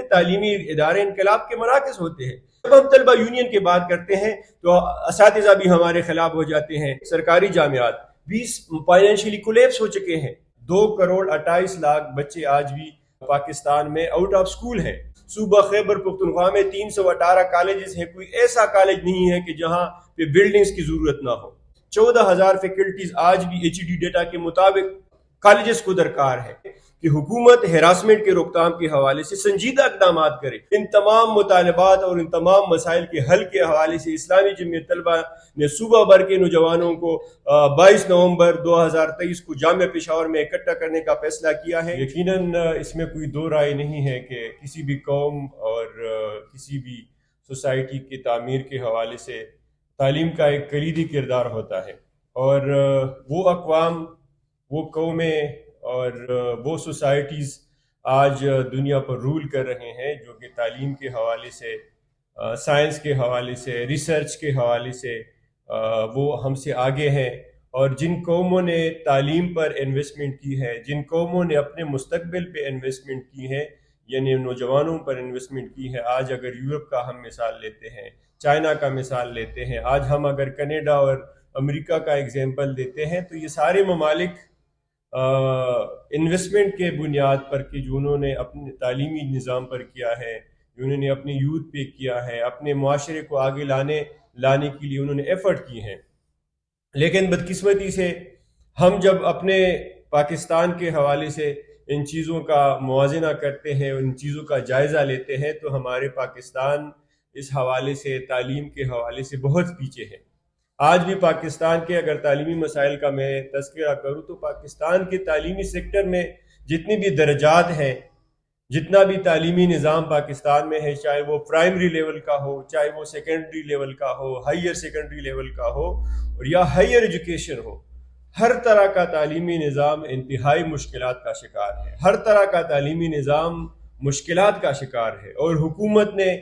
ہیں, تعلیمی ادارے انقلاب کے مراکز ہوتے ہیں. جب ہم طلبہ یونین کی بات کرتے ہیں تو اساتذہ بھی ہمارے خلاف ہو جاتے ہیں. سرکاری جامعات 20 فائنینشلی کولیپس ہو چکے ہیں. 2.28 کروڑ بچے آج بھی پاکستان میں آؤٹ آف سکول ہیں. صوبہ خیبر پختونخوا میں 318 کالجز ہیں. کوئی ایسا کالج نہیں ہے کہ جہاں پہ بلڈنگز کی ضرورت نہ ہو. 14,000 فیکلٹیز آج بھی ایچ ڈی ڈیٹا کے مطابق کالجز کو درکار ہے کہ حکومت ہراسمنٹ کے روک تھام کے حوالے سے سنجیدہ اقدامات کرے. ان تمام مطالبات اور ان تمام مسائل کے حل کے حوالے سے اسلامی جمعیت طلبہ نے صوبہ بھر کے نوجوانوں کو 22 نومبر 2023 کو جامعہ پشاور میں اکٹھا کرنے کا فیصلہ کیا ہے. یقیناً اس میں کوئی دو رائے نہیں ہے کہ کسی بھی قوم اور کسی بھی سوسائٹی کی تعمیر کے حوالے سے تعلیم کا ایک کلیدی کردار ہوتا ہے, اور وہ اقوام, وہ قومیں اور وہ سوسائٹیز آج دنیا پر رول کر رہے ہیں جو کہ تعلیم کے حوالے سے, سائنس کے حوالے سے, ریسرچ کے حوالے سے وہ ہم سے آگے ہیں. اور جن قوموں نے تعلیم پر انویسٹمنٹ کی ہے, جن قوموں نے اپنے مستقبل پہ انویسٹمنٹ کی ہے, یعنی نوجوانوں پر انویسٹمنٹ کی ہے, آج اگر یورپ کا ہم مثال لیتے ہیں, چائنا کا مثال لیتے ہیں, آج ہم اگر کینیڈا اور امریکہ کا ایگزامپل دیتے ہیں, تو یہ سارے ممالک انویسٹمنٹ کے بنیاد پر کہ جو انہوں نے اپنے تعلیمی نظام پر کیا ہے, جو انہوں نے اپنے یوتھ پہ کیا ہے, اپنے معاشرے کو آگے لانے کے لیے انہوں نے ایفرٹ کی ہیں. لیکن بدقسمتی سے ہم جب اپنے پاکستان کے حوالے سے ان چیزوں کا موازنہ کرتے ہیں, ان چیزوں کا جائزہ لیتے ہیں, تو ہمارے پاکستان اس حوالے سے, تعلیم کے حوالے سے بہت پیچھے ہے. آج بھی پاکستان کے اگر تعلیمی مسائل کا میں تذکرہ کروں تو پاکستان کے تعلیمی سیکٹر میں جتنی بھی درجات ہیں, جتنا بھی تعلیمی نظام پاکستان میں ہے, چاہے وہ پرائمری لیول کا ہو, چاہے وہ سیکنڈری لیول کا ہو, ہائر سیکنڈری لیول کا ہو, اور یا ہائر ایجوکیشن ہو, ہر طرح کا تعلیمی نظام انتہائی مشکلات کا شکار ہے. ہر طرح کا تعلیمی نظام مشکلات کا شکار ہے, اور حکومت نے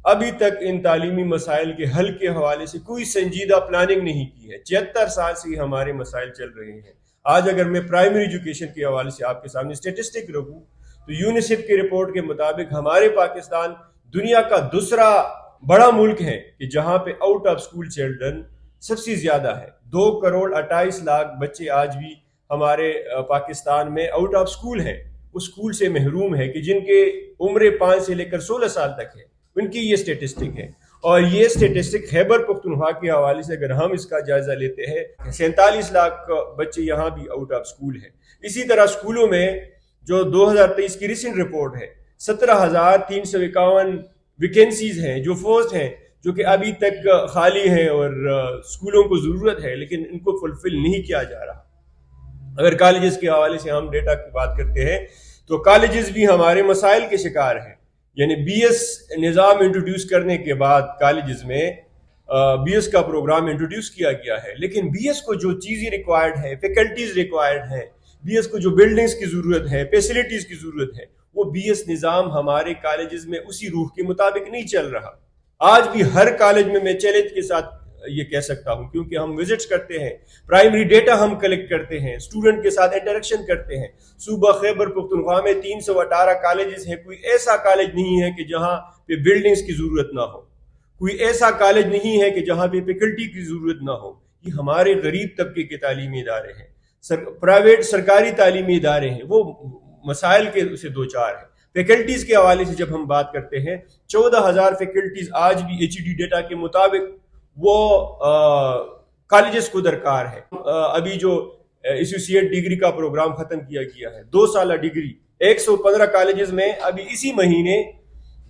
ابھی تک ان تعلیمی مسائل کے حل کے حوالے سے کوئی سنجیدہ پلاننگ نہیں کی ہے. 76 سال سے ہی ہمارے مسائل چل رہے ہیں. آج اگر میں پرائمری ایجوکیشن کے حوالے سے آپ کے سامنے اسٹیٹسٹک رکھوں تو یونیسیف کی رپورٹ کے مطابق ہمارے پاکستان دنیا کا دوسرا بڑا ملک ہے کہ جہاں پہ آؤٹ آف سکول چلڈرن سب سے زیادہ ہے. 2.28 کروڑ بچے آج بھی ہمارے پاکستان میں آؤٹ آف سکول ہیں, وہ سکول سے محروم ہے, کہ جن کے عمر 5 سے لے کر 16 سال تک ہے, ان کی یہ سٹیٹسٹک ہے. اور یہ سٹیٹسٹک خیبر پختونخوا کے حوالے سے اگر ہم اس کا جائزہ لیتے ہیں, 47 لاکھ بچے یہاں بھی آؤٹ آف سکول ہیں. اسی طرح سکولوں میں جو 2023 کی ریسنٹ رپورٹ ہے, 17,351 ویکینسیز ہیں, جو پوسٹ ہیں جو کہ ابھی تک خالی ہیں, اور سکولوں کو ضرورت ہے لیکن ان کو فلفل نہیں کیا جا رہا. اگر کالجز کے حوالے سے ہم ڈیٹا کی بات کرتے ہیں تو کالجز بھی ہمارے مسائل کے شکار ہیں. یعنی بی ایس نظام انٹروڈیوس کرنے کے بعد کالجز میں بی ایس کا پروگرام انٹروڈیوس کیا گیا ہے, لیکن بی ایس کو جو چیزیں ریکوائرڈ ہے, فیکلٹیز ریکوائرڈ ہیں, بی ایس کو جو بلڈنگز کی ضرورت ہے, فیسلٹیز کی ضرورت ہے, وہ بی ایس نظام ہمارے کالجز میں اسی روح کے مطابق نہیں چل رہا. آج بھی ہر کالج میں چیلنج کے ساتھ یہ کہہ سکتا ہوں, کیونکہ ہم وزٹس کرتے ہیں, پرائمری ڈیٹا ہم کلیکٹ کرتے ہیں, اسٹوڈنٹ کے ساتھ انٹریکشن کرتے ہیں. صوبہ خیبر پختونخوا میں 318 کالجز ہیں. کوئی ایسا کالج نہیں ہے کہ جہاں پہ بلڈنگز کی ضرورت نہ ہو, کوئی ایسا کالج نہیں ہے کہ جہاں پہ فیکلٹی کی ضرورت نہ ہو. یہ ہمارے غریب طبقے کے تعلیمی ادارے ہیں, پرائیویٹ سرکاری تعلیمی ادارے ہیں, وہ مسائل کے سے دو چار ہیں. فیکلٹیز کے حوالے سے جب ہم بات کرتے ہیں, 14,000 فیکلٹیز آج بھی ایچ ڈی ڈیٹا کے مطابق وہ کالجز کو درکار ہے. ابھی جو ایسوسیٹ ڈگری کا پروگرام ختم کیا گیا ہے, 2 سالہ ڈگری, 115 کالجز میں ابھی اسی مہینے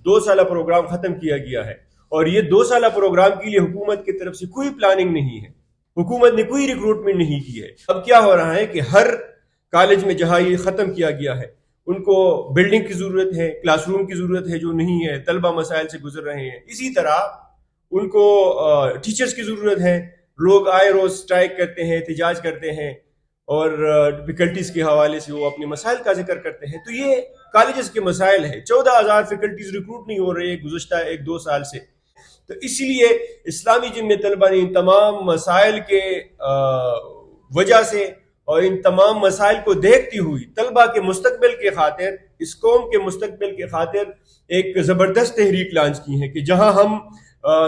2 سالہ پروگرام ختم کیا گیا ہے. اور یہ 2 سالہ پروگرام کے لیے حکومت کی طرف سے کوئی پلاننگ نہیں ہے, حکومت نے کوئی ریکروٹمنٹ نہیں کی ہے. اب کیا ہو رہا ہے کہ ہر کالج میں جہاں یہ ختم کیا گیا ہے ان کو بلڈنگ کی ضرورت ہے, کلاس روم کی ضرورت ہے جو نہیں ہے, طلبہ مسائل سے گزر رہے ہیں. اسی طرح ان کو ٹیچرز کی ضرورت ہے, لوگ آئے روز اسٹرائک کرتے ہیں, احتجاج کرتے ہیں, اور فیکلٹیز کے حوالے سے وہ اپنے مسائل کا ذکر کرتے ہیں. تو یہ کالجز کے مسائل ہیں. 14,000 فیکلٹیز ریکروٹ نہیں ہو رہے ہیں گزشتہ 1-2 سال سے. تو اس لیے اسلامی جمعیت طلبہ نے ان تمام مسائل کے وجہ سے اور ان تمام مسائل کو دیکھتی ہوئی طلبہ کے مستقبل کے خاطر، اس قوم کے مستقبل کے خاطر ایک زبردست تحریک لانچ کی ہے کہ جہاں ہم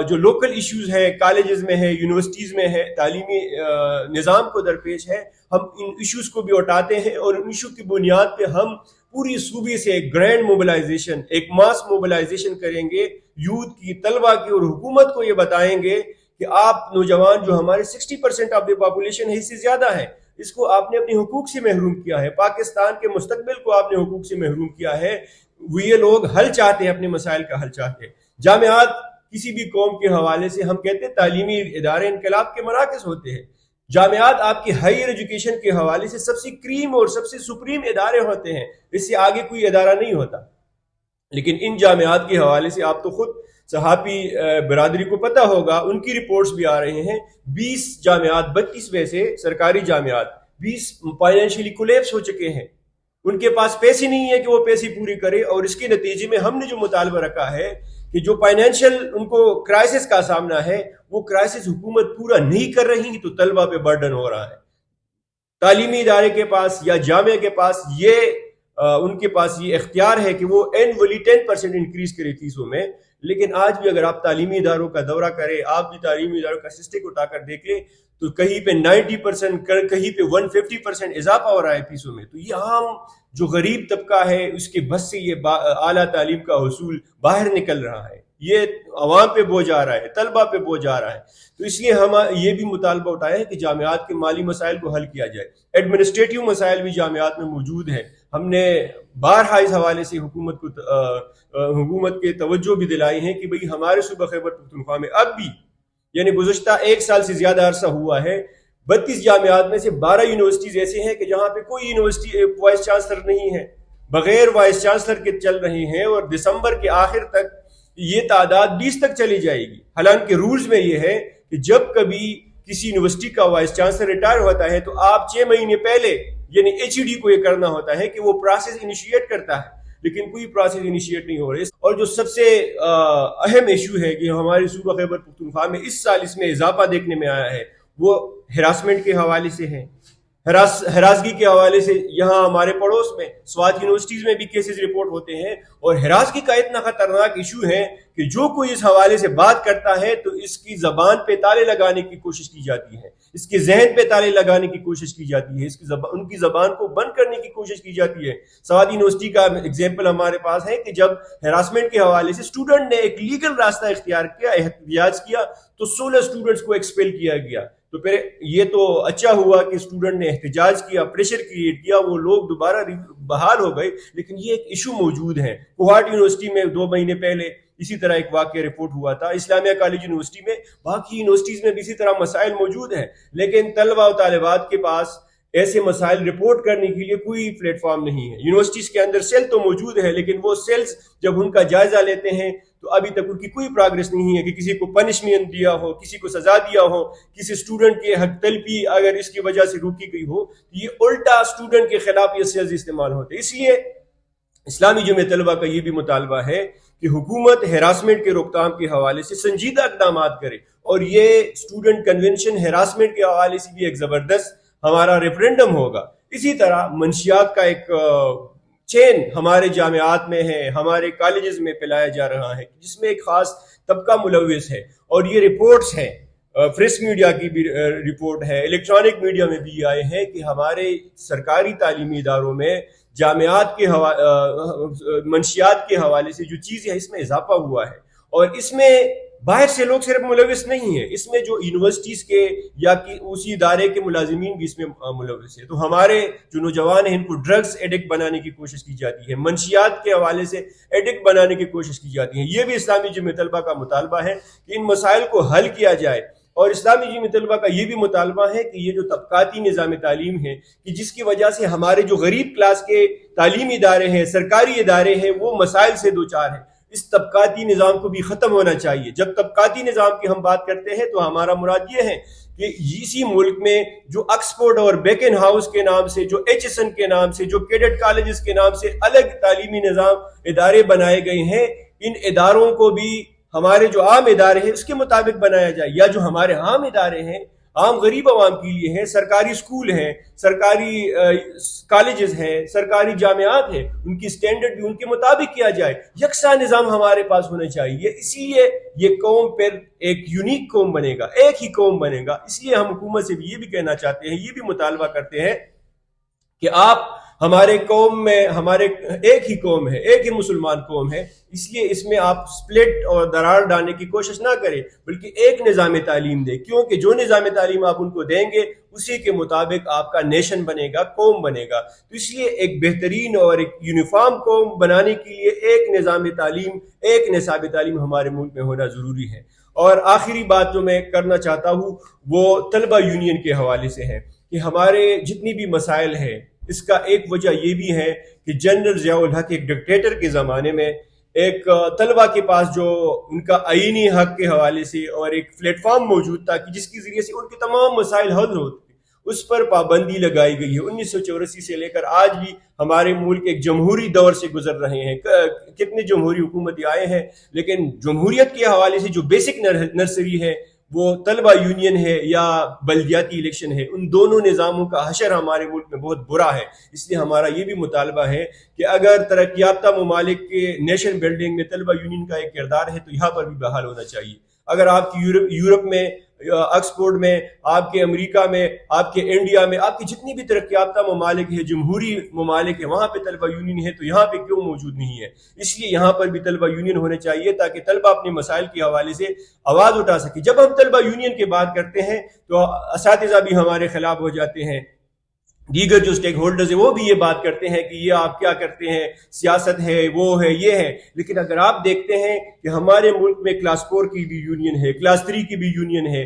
جو لوکل ایشوز ہیں کالجز میں ہے، یونیورسٹیز میں ہے، تعلیمی نظام کو درپیش ہے، ہم ان ایشوز کو بھی اٹھاتے ہیں اور ان ایشو کی بنیاد پہ ہم پوری صوبے سے ایک گرینڈ موبلائزیشن، ایک ماس موبلائزیشن کریں گے یوتھ کی، طلبہ کی، اور حکومت کو یہ بتائیں گے کہ آپ نوجوان جو ہمارے 60% آف دی پاپولیشن ہے، اس سے زیادہ ہے، اس کو آپ نے اپنے حقوق سے محروم کیا ہے، پاکستان کے مستقبل کو آپ نے حقوق سے محروم کیا ہے۔ وہ یہ لوگ حل چاہتے ہیں، اپنے مسائل کا حل چاہتے ہیں۔ جامعات کسی بھی قوم کے حوالے سے ہم کہتے ہیں تعلیمی ادارے انقلاب کے مراکز ہوتے ہیں۔ جامعات آپ کی ہائر ایجوکیشن کے حوالے سے سب سے کریم اور سب سے سپریم ادارے ہوتے ہیں، اس سے آگے کوئی ادارہ نہیں ہوتا۔ لیکن ان جامعات کے حوالے سے آپ تو خود صحافی برادری کو پتہ ہوگا، ان کی رپورٹس بھی آ رہے ہیں، 20 جامعات 32 میں سے سرکاری جامعات 20 فائنینشلی کولیپس ہو چکے ہیں، ان کے پاس پیسے نہیں ہے کہ وہ پیسے پوری کرے، اور اس کے نتیجے میں ہم نے جو مطالبہ رکھا ہے کہ جو فائنینشیل ان کو کرائسس کا سامنا ہے، وہ کرائسس حکومت پورا نہیں کر رہی تو طلبہ پہ برڈن ہو رہا ہے۔ تعلیمی ادارے کے پاس یا جامعہ کے پاس ان کے پاس یہ اختیار ہے کہ وہ اینولی 10% انکریز کرے فیسوں میں، لیکن آج بھی اگر آپ تعلیمی اداروں کا دورہ کریں، آپ بھی تعلیمی اداروں کا سسٹم اٹھا کر دیکھ لیں تو کہیں پہ 90%، کہیں پہ 150% اضافہ ہو رہا ہے فیسوں میں۔ تو یہ عام جو غریب طبقہ ہے اس کے بس سے یہ اعلیٰ تعلیم کا حصول باہر نکل رہا ہے، یہ عوام پہ بوجھ آ رہا ہے، طلبہ پہ بوجھ آ رہا ہے۔ تو اس لیے ہم یہ بھی مطالبہ اٹھایا ہے کہ جامعات کے مالی مسائل کو حل کیا جائے، ایڈمنسٹریٹو مسائل بھی جامعات میں موجود ہیں۔ ہم نے بارہا اس حوالے سے حکومت کے توجہ بھی دلائی ہیں کہ بھئی ہمارے صوبہ خیبر پختونخوا میں اب بھی، یعنی گزشتہ 1 سال سے زیادہ عرصہ ہوا ہے، 32 جامعات میں سے 12 یونیورسٹیز ایسے ہیں کہ جہاں پہ کوئی یونیورسٹی وائس چانسلر نہیں ہے، بغیر وائس چانسلر کے چل رہی ہیں، اور دسمبر کے آخر تک یہ تعداد 20 تک چلی جائے گی۔ حالانکہ رولز میں یہ ہے کہ جب کبھی کسی یونیورسٹی کا وائس چانسلر ریٹائر ہوتا ہے تو آپ 6 مہینے پہلے، یعنی HED کو یہ کرنا ہوتا ہے کہ وہ پروسیس انیشیٹ کرتا ہے، لیکن کوئی پروسیس انیشیٹ نہیں ہو رہی۔ اور جو سب سے اہم ایشو ہے کہ ہمارے صوبہ خیبر پختونخوا میں اس سال اس میں اضافہ دیکھنے میں آیا ہے، وہ ہراسمنٹ کے حوالے سے ہے، ہراسگی کے حوالے سے۔ یہاں ہمارے پڑوس میں سوات یونیورسٹیز میں بھی کیسز رپورٹ ہوتے ہیں، اور ہراسگی کا اتنا خطرناک ایشو ہے کہ جو کوئی اس حوالے سے بات کرتا ہے تو اس کی زبان پہ تالے لگانے کی کوشش کی جاتی ہے، اس کے ذہن پہ تالے لگانے کی کوشش کی جاتی ہے، ان کی زبان کو بند کرنے کی کوشش کی جاتی ہے۔ سوات یونیورسٹی کا ایگزامپل ہمارے پاس ہے کہ جب ہراسمنٹ کے حوالے سے اسٹوڈنٹ نے ایک لیگل راستہ اختیار کیا، احتجاج کیا، تو 16 اسٹوڈنٹس کو ایکسپیل کیا گیا۔ تو پھر یہ تو اچھا ہوا کہ اسٹوڈنٹ نے احتجاج کیا، پریشر کریٹ کیا، وہ لوگ دوبارہ بحال ہو گئے، لیکن یہ ایک ایشو موجود ہے۔ کوہاٹ یونیورسٹی میں 2 مہینے پہلے اسی طرح ایک واقعہ رپورٹ ہوا تھا، اسلامیہ کالج یونیورسٹی میں، باقی یونیورسٹیز میں بھی اسی طرح مسائل موجود ہیں، لیکن طلبہ و طالبات کے پاس ایسے مسائل رپورٹ کرنے کے لیے کوئی پلیٹ فارم نہیں ہے۔ یونیورسٹیز کے اندر سیل تو موجود ہے، لیکن وہ سیلز جب ان کا جائزہ لیتے ہیں تو ابھی تک ان کی کوئی پروگرس نہیں ہے کہ کسی کو پنشمنٹ دیا ہو، کسی کو سزا دیا ہو، کسی اسٹوڈنٹ کے حق تلفی اگر اس کی وجہ سے روکی گئی ہو تو یہ الٹا اسٹوڈنٹ کے خلاف یہ سیلز استعمال ہوتے ہیں۔ اس لیے اسلامی جمعیت طلبہ کا یہ بھی مطالبہ ہے کہ حکومت ہراسمنٹ کے روک تھام کے حوالے سے سنجیدہ اقدامات کرے، اور یہ اسٹوڈنٹ کنونشن ہراسمنٹ کے حوالے سے بھی ایک زبردست ہمارا ریفرینڈم ہوگا۔ اسی طرح منشیات کا ایک چین ہمارے جامعات میں ہے، ہمارے کالجز میں پھیلایا جا رہا ہے، جس میں ایک خاص طبقہ ملوث ہے، اور یہ رپورٹس ہیں، پریس میڈیا کی بھی رپورٹ ہے، الیکٹرانک میڈیا میں بھی آئے ہیں کہ ہمارے سرکاری تعلیمی اداروں میں جامعات کے منشیات کے حوالے سے جو چیزیں ہیں اس میں اضافہ ہوا ہے، اور اس میں باہر سے لوگ صرف ملوث نہیں ہیں، اس میں جو یونیورسٹیز کے یا اسی ادارے کے ملازمین بھی اس میں ملوث ہیں۔ تو ہمارے جو نوجوان ہیں ان کو ڈرگز ایڈکٹ بنانے کی کوشش کی جاتی ہے، منشیات کے حوالے سے ایڈکٹ بنانے کی کوشش کی جاتی ہے۔ یہ بھی اسلامی جمعیت طلبہ کا مطالبہ ہے کہ ان مسائل کو حل کیا جائے، اور اسلامی جمعیت طلبہ کا یہ بھی مطالبہ ہے کہ یہ جو طبقاتی نظام تعلیم ہے کہ جس کی وجہ سے ہمارے جو غریب کلاس کے تعلیمی ادارے ہیں، سرکاری ادارے ہیں، وہ مسائل سے دوچار ہیں، اس طبقاتی نظام کو بھی ختم ہونا چاہیے۔ جب طبقاتی نظام کی ہم بات کرتے ہیں تو ہمارا مراد یہ ہے کہ اسی ملک میں جو آکسفورڈ اور بیکن ہاؤس کے نام سے، جو HSN کے نام سے، جو کیڈٹ کالجز کے نام سے الگ تعلیمی نظام ادارے بنائے گئے ہیں، ان اداروں کو بھی ہمارے جو عام ادارے ہیں اس کے مطابق بنایا جائے، یا جو ہمارے عام ادارے ہیں عام غریب عوام کے لیے ہیں. سرکاری اسکول ہیں, سرکاری کالجز ہیں, سرکاری جامعات ہیں, ان کی سٹینڈرڈ بھی ان کے مطابق کیا جائے. یکساں نظام ہمارے پاس ہونا چاہیے. اسی لیے یہ قوم پھر ایک یونیک قوم بنے گا, ایک ہی قوم بنے گا. اس لیے ہم حکومت سے بھی یہ بھی کہنا چاہتے ہیں, یہ بھی مطالبہ کرتے ہیں کہ آپ ہمارے قوم میں, ہمارے ایک ہی قوم ہے, ایک ہی مسلمان قوم ہے, اس لیے اس میں آپ سپلٹ اور درار ڈالنے کی کوشش نہ کریں, بلکہ ایک نظام تعلیم دیں, کیونکہ جو نظام تعلیم آپ ان کو دیں گے اسی کے مطابق آپ کا نیشن بنے گا, قوم بنے گا. تو اس لیے ایک بہترین اور ایک یونیفارم قوم بنانے کے لیے ایک نظام تعلیم, ایک نصاب تعلیم ہمارے ملک میں ہونا ضروری ہے. اور آخری بات جو میں کرنا چاہتا ہوں وہ طلبہ یونین کے حوالے سے ہے کہ ہمارے جتنی بھی مسائل ہیں اس کا ایک وجہ یہ بھی ہے کہ جنرل ضیاء الحق ایک ڈکٹیٹر کے زمانے میں ایک طلبہ کے پاس جو ان کا آئینی حق کے حوالے سے اور ایک پلیٹ فارم موجود تھا کہ جس کے ذریعے سے ان کے تمام مسائل حل ہوتے, اس پر پابندی لگائی گئی ہے. 1984 سے لے کر آج بھی ہمارے ملک ایک جمہوری دور سے گزر رہے ہیں. کتنے جمہوری حکومتیں آئے ہیں, لیکن جمہوریت کے حوالے سے جو بیسک نرسری ہے وہ طلبہ یونین ہے یا بلدیاتی الیکشن ہے, ان دونوں نظاموں کا حشر ہمارے ملک میں بہت برا ہے. اس لیے ہمارا یہ بھی مطالبہ ہے کہ اگر ترقی یافتہ ممالک کے نیشن بلڈنگ میں طلبہ یونین کا ایک کردار ہے تو یہاں پر بھی بحال ہونا چاہیے. اگر آپ کی یورپ میں, آکسفورڈ میں, آپ کے امریکہ میں, آپ کے انڈیا میں, آپ کی جتنی بھی ترقی یافتہ ممالک ہیں, جمہوری ممالک ہیں, وہاں پہ طلبہ یونین ہے, تو یہاں پہ کیوں موجود نہیں ہے؟ اس لیے یہاں پر بھی طلبہ یونین ہونے چاہیے تاکہ طلبہ اپنے مسائل کے حوالے سے آواز اٹھا سکے. جب ہم طلبہ یونین کی بات کرتے ہیں تو اساتذہ بھی ہمارے خلاف ہو جاتے ہیں, دیگر جو سٹیک ہولڈرز ہیں وہ بھی یہ بات کرتے ہیں کہ یہ آپ کیا کرتے ہیں, سیاست ہے, وہ ہے, یہ ہے. لیکن اگر آپ دیکھتے ہیں کہ ہمارے ملک میں کلاس 4 کی بھی یونین ہے, کلاس 3 کی بھی یونین ہے,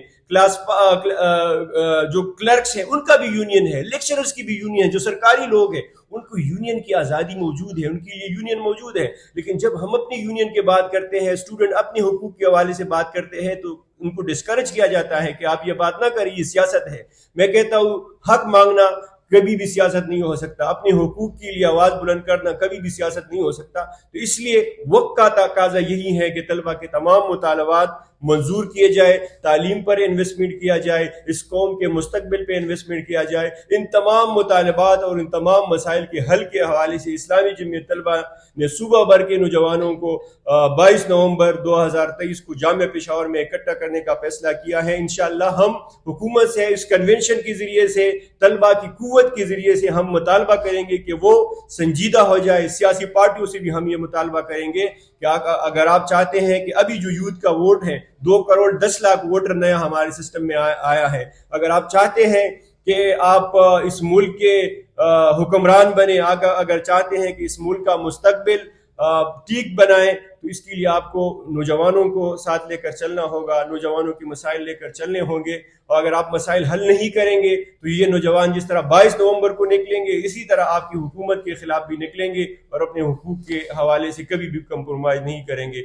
جو کلرکس ہیں ان کا بھی یونین ہے, لیکچررز کی بھی یونین ہے, جو سرکاری لوگ ہیں ان کو یونین کی آزادی موجود ہے, ان کے لیے یونین موجود ہے. لیکن جب ہم اپنی یونین کی بات کرتے ہیں, اسٹوڈنٹ اپنے حقوق کے حوالے سے بات کرتے ہیں, تو ان کو ڈسکریج کیا جاتا ہے کہ آپ یہ بات نہ کریے, یہ سیاست ہے. میں کہتا ہوں حق مانگنا کبھی بھی سیاست نہیں ہو سکتا, اپنے حقوق کے لیے آواز بلند کرنا کبھی بھی سیاست نہیں ہو سکتا. تو اس لیے وقت کا تقاضا یہی ہے کہ طلبہ کے تمام مطالبات منظور کیے جائے, تعلیم پر انویسٹمنٹ کیا جائے, اس قوم کے مستقبل پہ انویسٹمنٹ کیا جائے. ان تمام مطالبات اور ان تمام مسائل کے حل کے حوالے سے اسلامی جمعیت طلبہ نے صوبہ بھر کے نوجوانوں کو 22 نومبر 2023 کو جامعہ پشاور میں اکٹھا کرنے کا فیصلہ کیا ہے. انشاءاللہ ہم حکومت سے اس کنونشن کے ذریعے سے, طلبہ کی قوت کے ذریعے سے ہم مطالبہ کریں گے کہ وہ سنجیدہ ہو جائے. سیاسی پارٹیوں سے بھی ہم یہ مطالبہ کریں گے کہ اگر آپ چاہتے ہیں کہ ابھی جو یوتھ کا ووٹ ہے 2 کروڑ 10 لاکھ ووٹر نیا ہمارے سسٹم میں آیا ہے, اگر آپ چاہتے ہیں کہ آپ اس ملک کے حکمران بنے, اگر چاہتے ہیں کہ اس ملک کا مستقبل ٹھیک بنائیں, تو اس کے لیے آپ کو نوجوانوں کو ساتھ لے کر چلنا ہوگا, نوجوانوں کے مسائل لے کر چلنے ہوں گے. اور اگر آپ مسائل حل نہیں کریں گے تو یہ نوجوان جس طرح 22 نومبر کو نکلیں گے, اسی طرح آپ کی حکومت کے خلاف بھی نکلیں گے اور اپنے حقوق کے حوالے سے کبھی بھی کمپرومائز نہیں کریں گے.